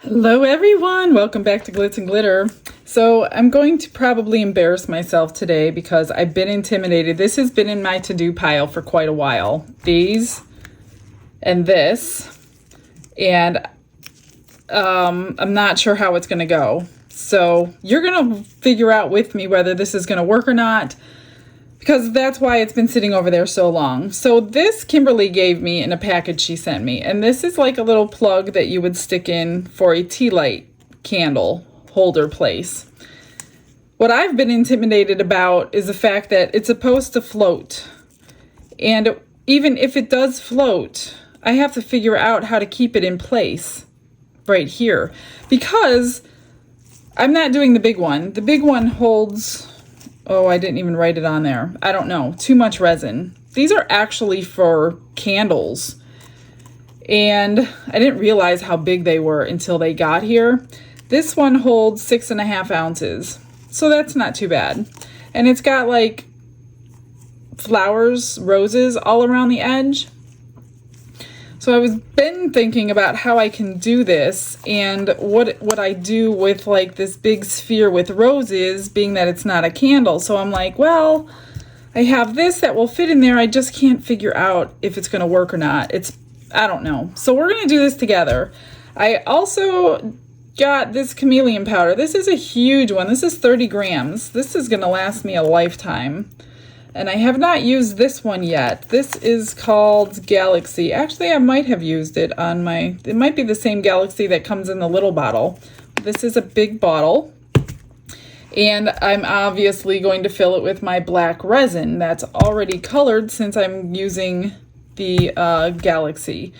Hello everyone, welcome back to Glitz and Glitter. So I'm going to probably embarrass myself today because I've been intimidated. This has been in my to-do pile for quite a while. These and this, and I'm not sure how it's going to go. So you're going to figure out with me whether this is going to work or not, because that's why it's been sitting over there so long. So this Kimberly gave me in a package she sent me, and this is like a little plug that you would stick in for a tea light candle holder place. What I've been intimidated about is the fact that it's supposed to float. And even if it does float, I have to figure out how to keep it in place right here, because I'm not doing the big one. The big one holds, oh, I didn't even write it on there. I don't know, too much resin. These are actually for candles. And I didn't realize how big they were until they got here. This one holds 6.5 ounces. So that's not too bad. And it's got like flowers, roses all around the edge. So I was been thinking about how I can do this and what I do with like this big sphere with roses, being that it's not a candle. So I'm like, well, I have this that will fit in there. I just can't figure out if it's going to work or not. I don't know. So we're going to do this together. I also got this chameleon powder. This is a huge one. This is 30 grams. This is going to last me a lifetime. And I have not used this one yet. This is called Galaxy. Actually, I might have used it on it might be the same Galaxy that comes in the little bottle. This is a big bottle. And I'm obviously going to fill it with my black resin that's already colored since I'm using the Galaxy.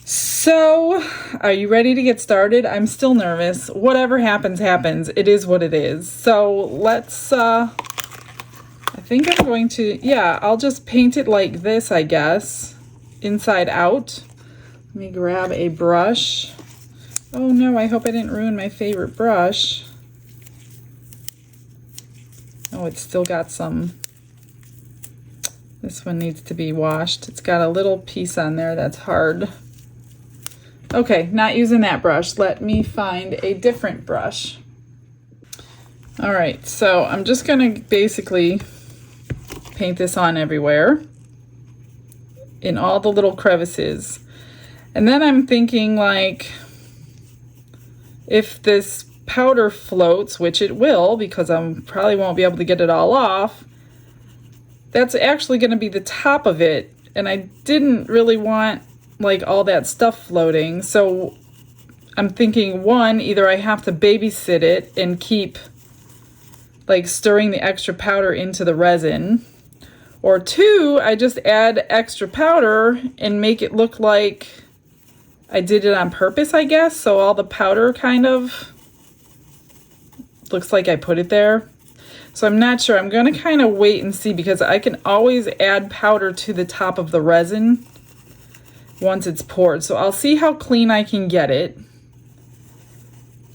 So, are you ready to get started? I'm still nervous. Whatever happens, happens. It is what it is. So, let's... I think I'm going to, I'll just paint it like this, I guess, inside out. Let me grab a brush. Oh no, I hope I didn't ruin my favorite brush. Oh, it's still got some. This one needs to be washed. It's got a little piece on there that's hard. Okay, not using that brush. Let me find a different brush. All right, so I'm just gonna basically paint this on everywhere in all the little crevices. And then I'm thinking, like, if this powder floats, which it will because I probably won't be able to get it all off, that's actually going to be the top of it. And I didn't really want like all that stuff floating. So I'm thinking, one, either I have to babysit it and keep like stirring the extra powder into the resin, or two, I just add extra powder and make it look like I did it on purpose, I guess. So all the powder kind of looks like I put it there. So I'm not sure. I'm going to kind of wait and see, because I can always add powder to the top of the resin once it's poured. So I'll see how clean I can get it.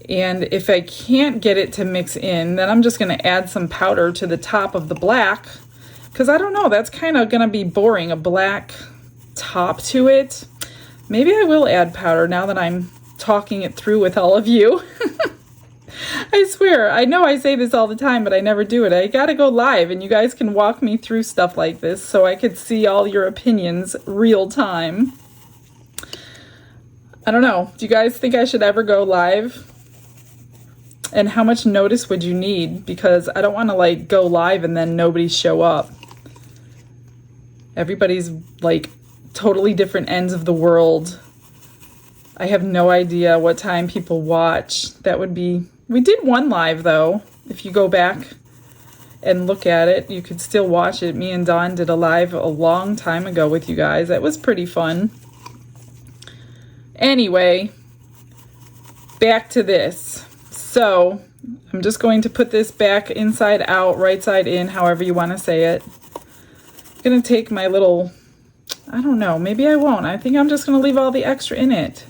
And if I can't get it to mix in, then I'm just going to add some powder to the top of the black. Because I don't know, that's kind of going to be boring, a black top to it. Maybe I will add powder now that I'm talking it through with all of you. I swear, I know I say this all the time, but I never do it. I got to go live and you guys can walk me through stuff like this so I could see all your opinions real time. I don't know. Do you guys think I should ever go live? And how much notice would you need? Because I don't want to like go live and then nobody show up. Everybody's like totally different ends of the world. I have no idea what time people watch. That would be, we did one live though. If you go back and look at it, you could still watch it. Me and Dawn did a live a long time ago with you guys. That was pretty fun. Anyway, back to this. So I'm just going to put this back inside out, right side in, however you want to say it. I'm going to take my little, I don't know, maybe I won't. I think I'm just going to leave all the extra in it.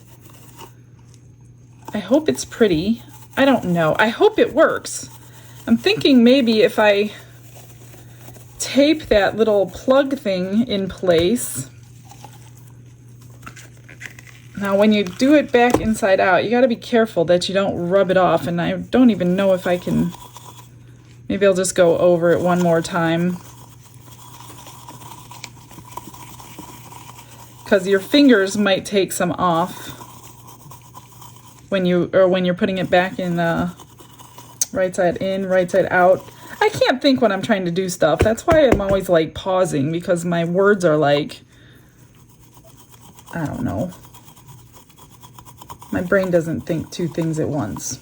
I hope it's pretty. I don't know. I hope it works. I'm thinking maybe if I tape that little plug thing in place, Now when you do it back inside out, you got to be careful that you don't rub it off, and I don't even know if I can. Maybe I'll just go over it one more time, because your fingers might take some off when you're putting it back in right side in, right side out. I can't think when I'm trying to do stuff. That's why I'm always like pausing, because my words are like, I don't know. My brain doesn't think two things at once.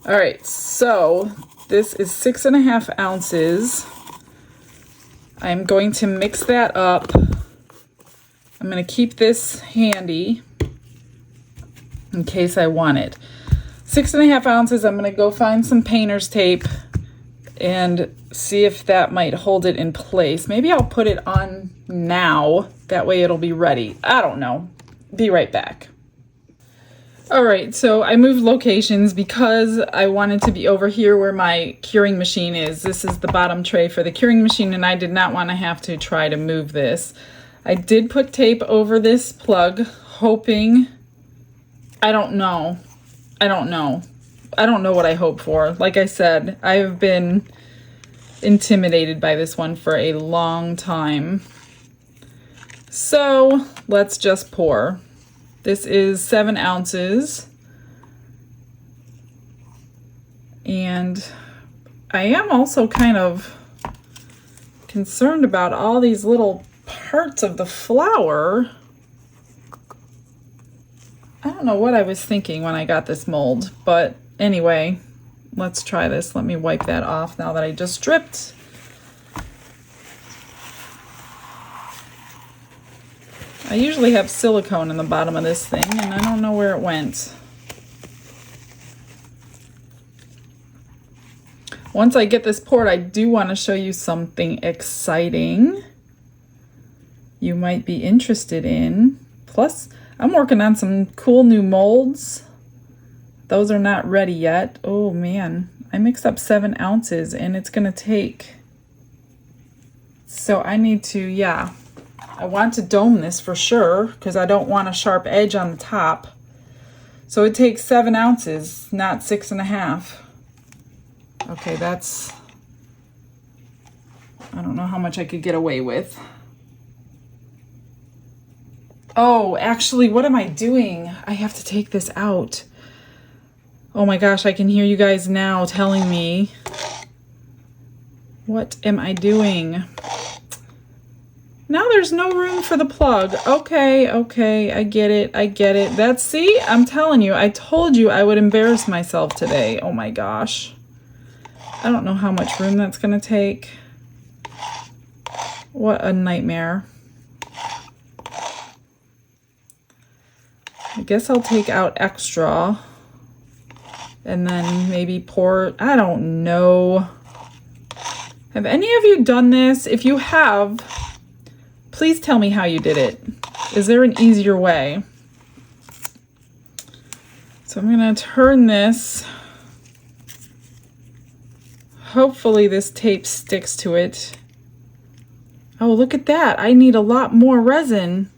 All right, so this is 6.5 ounces. I'm going to mix that up. I'm going to keep this handy in case I want it. 6.5 ounces. I'm going to go find some painter's tape and see if that might hold it in place. Maybe I'll put it on now. That way it'll be ready. I don't know. Be right back. All right, so I moved locations because I wanted to be over here where my curing machine is. This is the bottom tray for the curing machine, and I did not want to have to try to move this. I did put tape over this plug, hoping, I don't know what I hope for. Like I said, I have been intimidated by this one for a long time. So let's just pour. This is 7 ounces. And I am also kind of concerned about all these little parts of the flour. I don't know what I was thinking when I got this mold, but anyway, let's try this. Let me wipe that off now that I just dripped. I usually have silicone in the bottom of this thing, and I don't know where it went. Once I get this poured, I do want to show you something exciting you might be interested in. Plus, I'm working on some cool new molds. Those are not ready yet. Oh man, I mixed up 7 ounces and it's gonna take. So I need to, yeah. I want to dome this for sure because I don't want a sharp edge on the top. So it takes 7 ounces, not 6.5. Okay, that's, I don't know how much I could get away with. Oh, actually, what am I doing? I have to take this out. Oh my gosh, I can hear you guys now telling me. What am I doing? Now there's no room for the plug. Okay, I get it. That's, see, I'm telling you, I told you I would embarrass myself today. Oh my gosh. I don't know how much room that's gonna take. What a nightmare. I guess I'll take out extra and then maybe pour, I don't know. Have any of you done this? If you have, please tell me how you did it. Is there an easier way? So I'm gonna turn this. Hopefully this tape sticks to it. Oh, look at that. I need a lot more resin.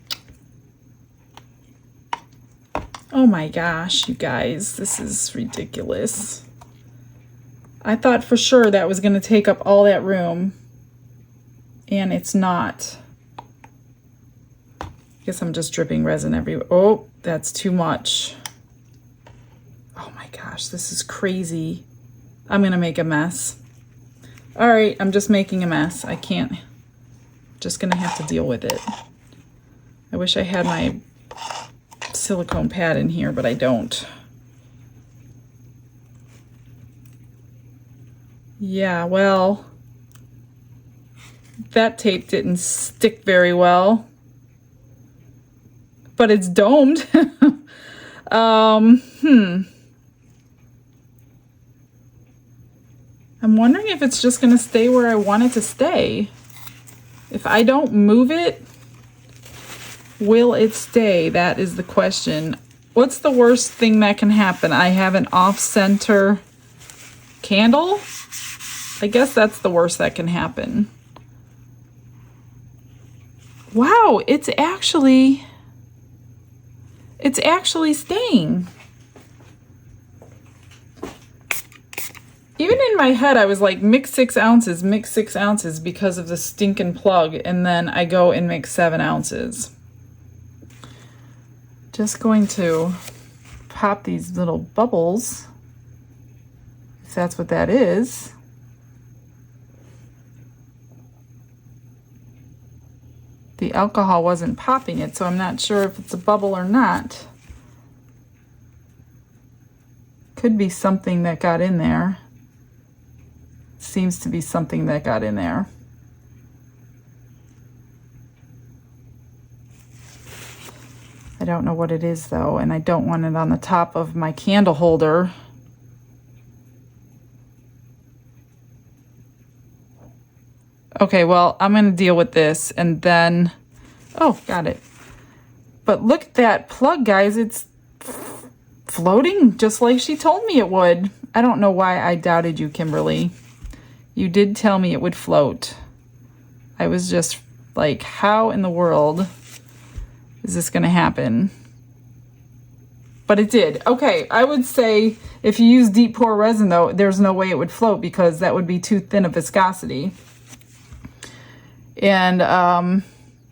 Oh my gosh, you guys, this is ridiculous. I thought for sure that was gonna take up all that room, and it's not. Guess I'm just dripping resin everywhere. Oh, that's too much. Oh my gosh, this is crazy. I'm gonna make a mess. All right, I'm just making a mess. I can't, just gonna have to deal with it. I wish I had my silicone pad in here, but I don't. Yeah, well, that tape didn't stick very well. But it's domed. I'm wondering if it's just gonna stay where I want it to stay. If I don't move it, will it stay? That is the question. What's the worst thing that can happen? I have an off-center candle? I guess that's the worst that can happen. Wow, it's actually It's actually staying. Even in my head, I was like, mix 6 ounces, mix 6 ounces because of the stinking plug. And then I go and mix 7 ounces. Just going to pop these little bubbles, if that's what that is. The alcohol wasn't popping it, so I'm not sure if it's a bubble or not. Could be something that got in there. Seems to be something that got in there. I don't know what it is though, and I don't want it on the top of my candle holder. Okay, well, I'm gonna deal with this and then, oh, got it. But look at that plug, guys. It's floating just like she told me it would. I don't know why I doubted you, Kimberly. You did tell me it would float. I was just like, how in the world is this gonna happen? But it did. Okay, I would say if you use deep pore resin though, there's no way it would float because that would be too thin a viscosity. And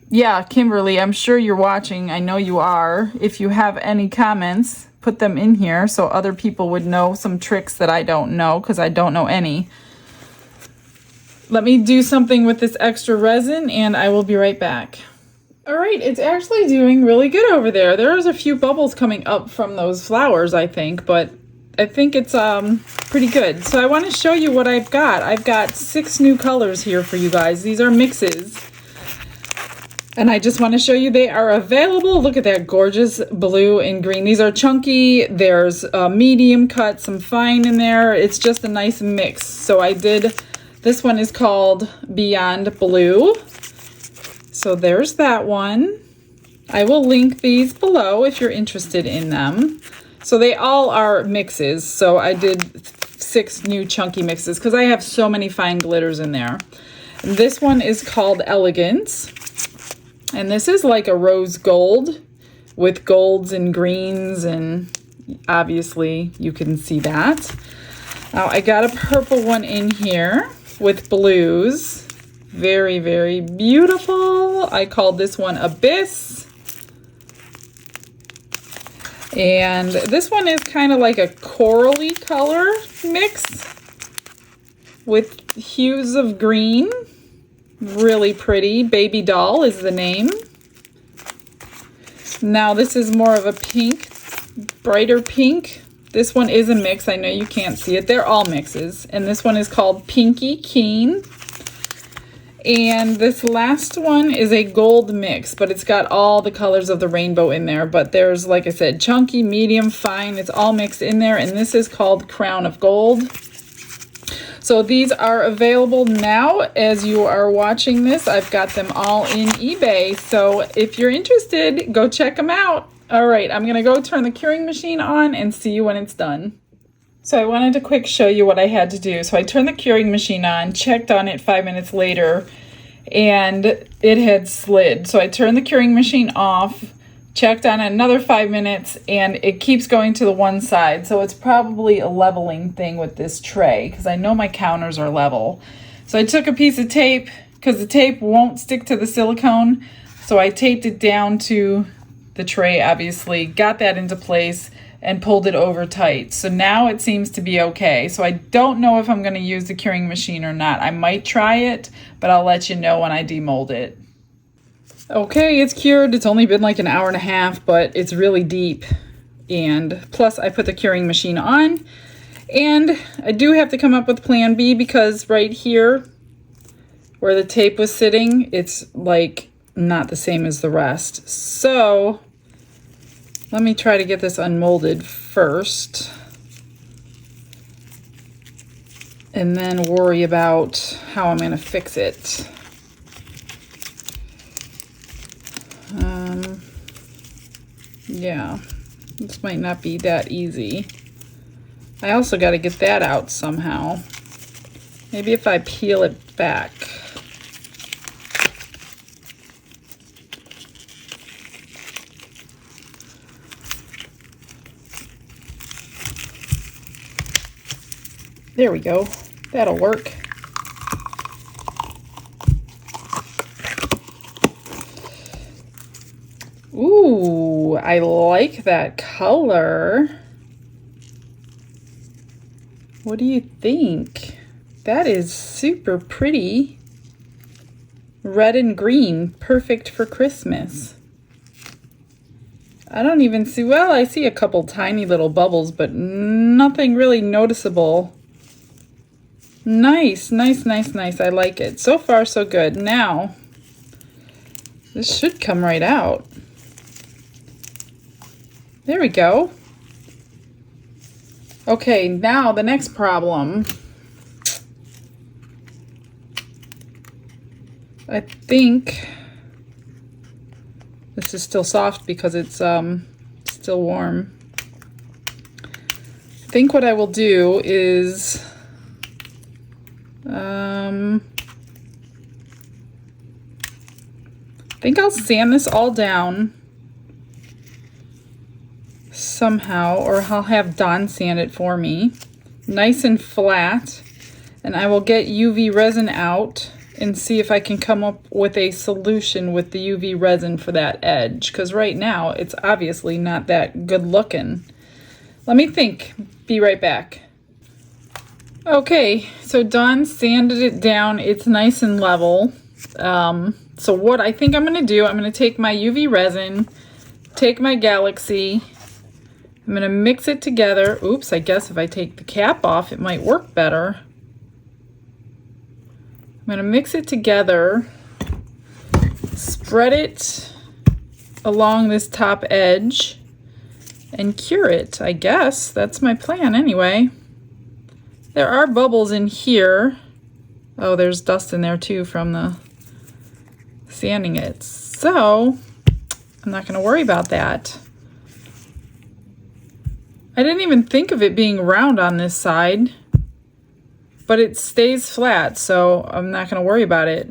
yeah, Kimberly, I'm sure you're watching. I know you are. If you have any comments, put them in here so other people would know some tricks that I don't know, because I don't know any. Let me do something with this extra resin and I will be right back. All right, it's actually doing really good over there. There's a few bubbles coming up from those flowers, I think, but I think it's pretty good. So I want to show you what I've got. I've got 6 new colors here for you guys. These are mixes. And I just want to show you they are available. Look at that gorgeous blue and green. These are chunky. There's a medium cut, some fine in there. It's just a nice mix. So I did, this one is called Beyond Blue. So there's that one. I will link these below if you're interested in them. So they all are mixes. So I did 6 new chunky mixes because I have so many fine glitters in there. And this one is called Elegance. And this is like a rose gold with golds and greens, and obviously you can see that. Now I got a purple one in here with blues. Very, very beautiful. I called this one Abyss. And this one is kind of like a corally color mix with hues of green. Really pretty. Baby Doll is the name. Now this is more of a pink, brighter pink. This one is a mix. I know you can't see it. They're all mixes. And this one is called Pinky Keen. And this last one is a gold mix, but it's got all the colors of the rainbow in there. But there's, like I said, chunky, medium, fine. It's all mixed in there. And this is called Crown of Gold. So these are available now as you are watching this. I've got them all in eBay. So if you're interested, go check them out. All right, I'm going to go turn the curing machine on and see you when it's done. So I wanted to quick show you what I had to do. So I turned the curing machine on, checked on it 5 minutes later, and it had slid. So I turned the curing machine off, checked on it another 5 minutes, and it keeps going to the one side. So it's probably a leveling thing with this tray because I know my counters are level. So I took a piece of tape because the tape won't stick to the silicone. So I taped it down to the tray, obviously, got that into place, and pulled it over tight. So now it seems to be okay. So I don't know if I'm going to use the curing machine or not. I might try it, but I'll let you know when I demold it. Okay, it's cured. It's only been like an hour and a half, but it's really deep. And plus I put the curing machine on. And I do have to come up with plan B because right here where the tape was sitting, it's like not the same as the rest. So let me try to get this unmolded first and then worry about how I'm going to fix it. Yeah, this might not be that easy. I also got to get that out somehow. Maybe if I peel it back. There we go. That'll work. Ooh, I like that color. What do you think? That is super pretty. Red and green, perfect for Christmas. I don't even see, well, I see a couple tiny little bubbles, but nothing really noticeable. Nice, nice, nice, nice. I like it. So far, so good. Now, this should come right out. There we go. Okay, now the next problem. I think this is still soft because it's still warm. I think what I will do is I think I'll sand this all down somehow, or I'll have Don sand it for me, nice and flat, and I will get UV resin out and see if I can come up with a solution with the UV resin for that edge, because right now it's obviously not that good looking. Let me think. Be right back. Okay, so Don sanded it down. It's nice and level. So what I think I'm going to do, I'm going to take my UV resin, take my Galaxy, I'm going to mix it together. Oops, I guess if I take the cap off, it might work better. I'm going to mix it together, spread it along this top edge, and cure it, I guess. That's my plan anyway. There are bubbles in here. Oh, there's dust in there too from the sanding it. So, I'm not going to worry about that. I didn't even think of it being round on this side, but it stays flat, so I'm not going to worry about it.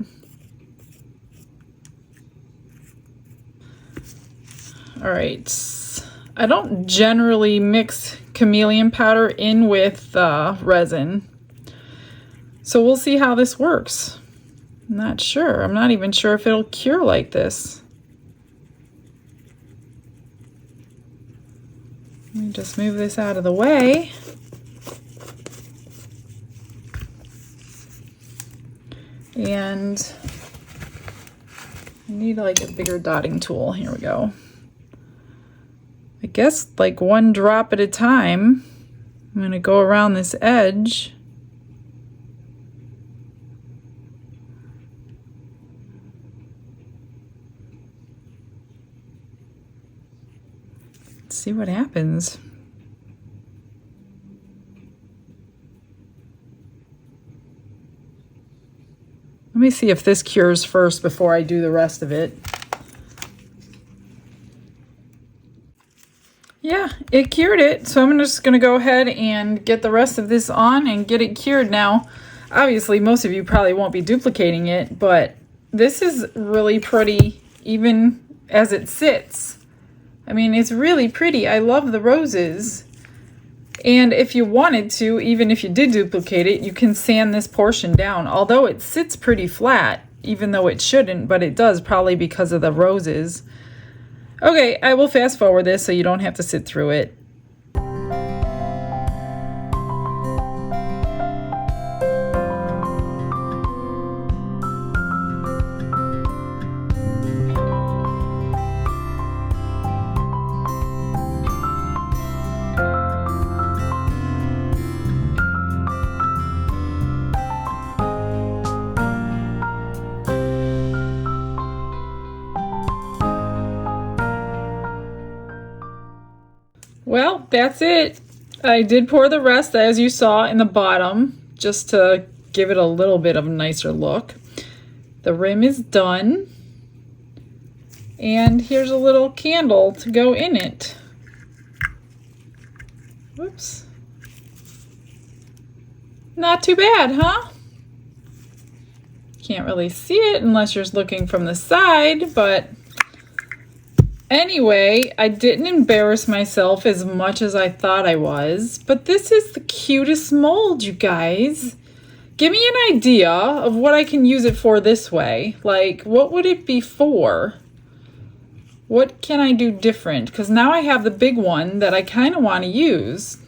All right, I don't generally mix chameleon powder in with resin, so we'll see how this works. I'm not sure. I'm not even sure if it'll cure like this. Let me just move this out of the way. And I need like a bigger dotting tool. Here we go. I guess like one drop at a time. I'm going to go around this edge. Let's see what happens. Let me see if this cures first before I do the rest of it. Yeah, it cured it, so I'm just going to go ahead and get the rest of this on and get it cured. Now, obviously, most of you probably won't be duplicating it, but this is really pretty even as it sits. I mean, it's really pretty. I love the roses. And if you wanted to, even if you did duplicate it, you can sand this portion down. Although it sits pretty flat, even though it shouldn't, but it does probably because of the roses. Okay, I will fast forward this so you don't have to sit through it. Well, that's it. I did pour the rest, as you saw, in the bottom, just to give it a little bit of a nicer look. The rim is done. And here's a little candle to go in it. Whoops. Not too bad, huh? Can't really see it unless you're looking from the side, but Anyway, I didn't embarrass myself as much as I thought I was, but this is the cutest mold, you guys. Give me an idea of what I can use it for this way. Like, what would it be for? What can I do different? Because now I have the big one that I kind of want to use.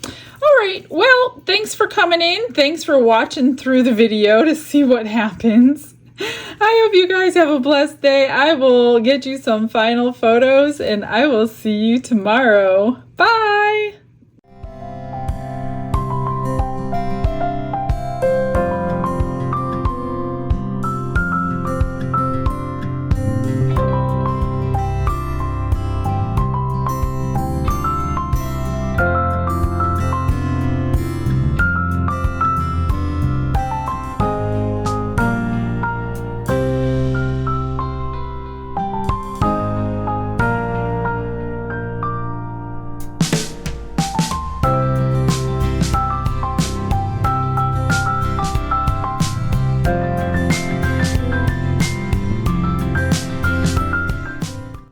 All right, well, thanks for coming in. Thanks for watching through the video to see what happens. I hope you guys have a blessed day. I will get you some final photos and I will see you tomorrow. Bye.